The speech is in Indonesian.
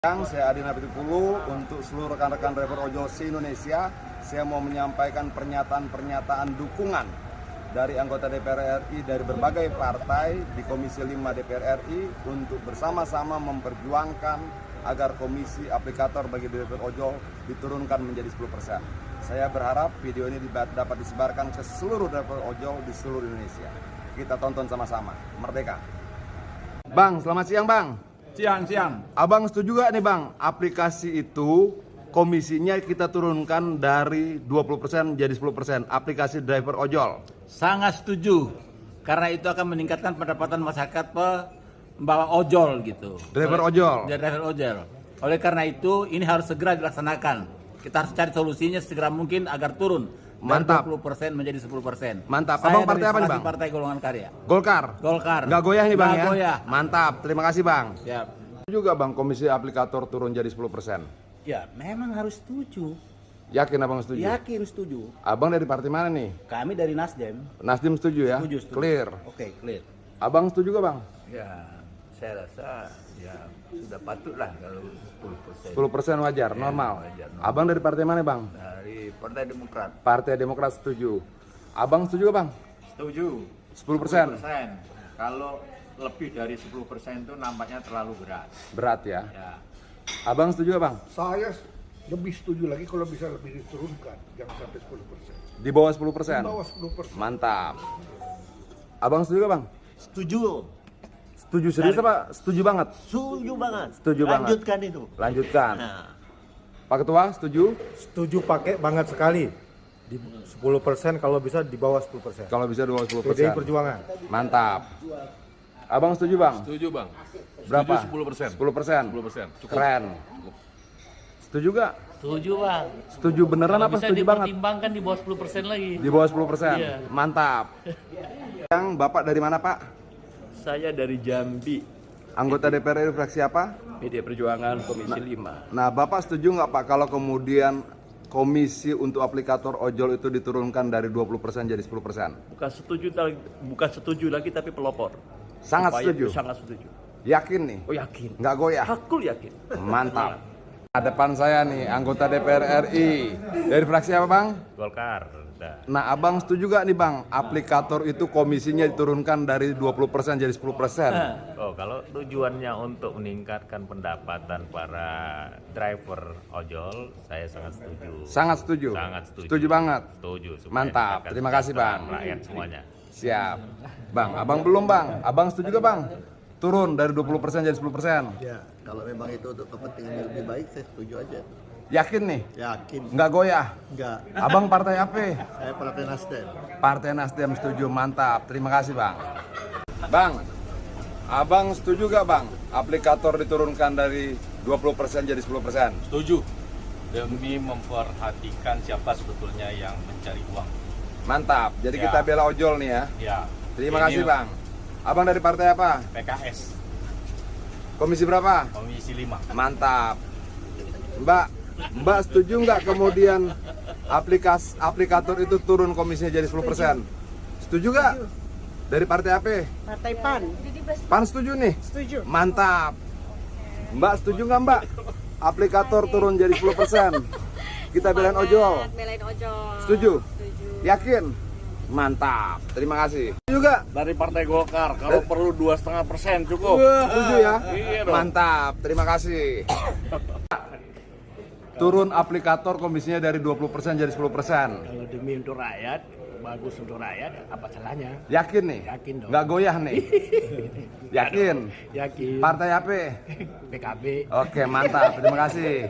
Saya Adi Napitipulu untuk seluruh rekan-rekan driver ojol se-Indonesia. Saya mau menyampaikan pernyataan-pernyataan dukungan dari anggota DPR RI dari berbagai partai di Komisi 5 DPR RI untuk bersama-sama memperjuangkan agar komisi aplikator bagi driver ojol diturunkan menjadi 10%. Saya berharap video ini dapat disebarkan ke seluruh driver ojol di seluruh Indonesia. Kita tonton sama-sama. Merdeka. Bang, selamat siang Bang. Siang. Abang setuju gak nih Bang, aplikasi itu komisinya kita turunkan dari 20% jadi 10%, aplikasi driver ojol? Sangat setuju, karena itu akan meningkatkan pendapatan masyarakat pembawa ojol gitu. Driver ojol? Driver ojol. Oleh karena itu, ini harus segera dilaksanakan. Kita harus cari solusinya segera mungkin agar turun. Mantap. Dari 20% menjadi 10%. Mantap. Saya Abang partai apa nih Bang? Partai Golongan Karya. Golkar? Golkar. Nggak goyah nih Bang? Nggak Ya? goyah. Mantap, terima kasih Bang. Siap. Juga Bang, komisi aplikator turun jadi 10%. Ya, memang harus setuju. Yakin Abang setuju? Yakin setuju. Abang dari partai mana nih? Kami dari Nasdem. Nasdem setuju ya? Setuju. Clear. Oke, clear. Abang setuju gak Bang? Ya, saya rasa ya sudah patut lah kalau 10%. 10% wajar, normal. wajar, normal. Abang dari partai mana Bang? Dari Partai Demokrat. Partai Demokrat setuju. Abang setuju gak Bang? Setuju. 10%? Kalau lebih dari 10% itu nampaknya terlalu berat. Berat ya? Ya. Abang setuju gak Bang? Saya lebih setuju lagi kalau bisa lebih diturunkan, jangan sampai 10%. Di bawah 10%? Di bawah 10%. Mantap. Abang setuju gak Bang? Setuju. Setuju serius apa? Setuju banget? Setuju banget. Setuju banget. Lanjutkan itu. Lanjutkan. Nah, Pak Ketua setuju? Setuju pakai banget sekali. Di 10% kalau bisa di bawah 10%. Kalau bisa di bawah PDI 10%. Perjuangan. Mantap. Abang setuju Bang? Setuju Bang. Berapa? Setuju 10%. 10%? 10%. Cukup. Keren. Setuju gak? Setuju Bang. Setuju beneran apa Bisa setuju banget? dipertimbangkan di bawah 10% lagi. Di bawah 10%? Iya. Mantap. Yang Bapak dari mana Pak? Saya dari Jambi, Anggota DPR RI fraksi apa? PD Perjuangan Komisi 5. Nah Bapak setuju nggak Pak kalau kemudian komisi untuk aplikator ojol itu diturunkan dari 20% jadi 10%? Bukan setuju lagi tapi pelopor. Sangat Supaya setuju? Sangat setuju. Yakin nih? Oh yakin. Nggak goyah? Aku yakin. Mantap. Nah, depan saya nih anggota DPR RI dari fraksi apa Bang? Golkar. Nah Abang setuju gak nih Bang aplikator itu komisinya diturunkan dari 20% jadi 10%? Oh, kalau tujuannya untuk meningkatkan pendapatan para driver ojol, saya sangat setuju. Sangat setuju? Sangat setuju. Setuju banget? Setuju. supaya Mantap, meningkatkan terima kasih Bang. kesejahteraan rakyat semuanya. Siap. Bang, Abang belum Bang. Abang setuju gak Bang? Turun dari 20% jadi 10%? ya, kalau memang itu untuk kepentingan yang lebih baik, saya setuju aja. Yakin nih? Yakin. Nggak goyah? Enggak. Abang partai apa? Saya Partai Nasdem. Partai Nasdem setuju, mantap. Terima kasih Bang. Bang, Abang setuju gak Bang? Aplikator diturunkan dari 20% jadi 10%? Setuju. Demi memperhatikan siapa sebetulnya yang mencari uang. Mantap, jadi Ya. kita bela ojol nih ya. Ya. Terima Ini kasih Bang. Abang dari partai apa? PKS Komisi berapa? Komisi 5. Mantap. Mbak setuju nggak kemudian aplikator itu turun komisinya jadi 10%? Setuju nggak? Dari partai apa? Partai PAN. PAN setuju nih? Setuju. Mantap. Mbak setuju nggak Mbak? Aplikator turun jadi 10%. Kita belain ojol. Belain ojol. Setuju? Setuju. Yakin? Mantap. Terima kasih. Setuju nggak? Dari Partai Golkar, kalau perlu 2,5% cukup. Setuju ya? Iya dong. Mantap. Terima kasih. Turun aplikator komisinya dari 20% jadi 10%. Kalau demi untuk rakyat, bagus untuk rakyat, apa salahnya? Yakin nih? Yakin dong. Nggak goyah nih? Yakin? Yakin. Partai apa? PKB. Oke, mantap. Terima kasih.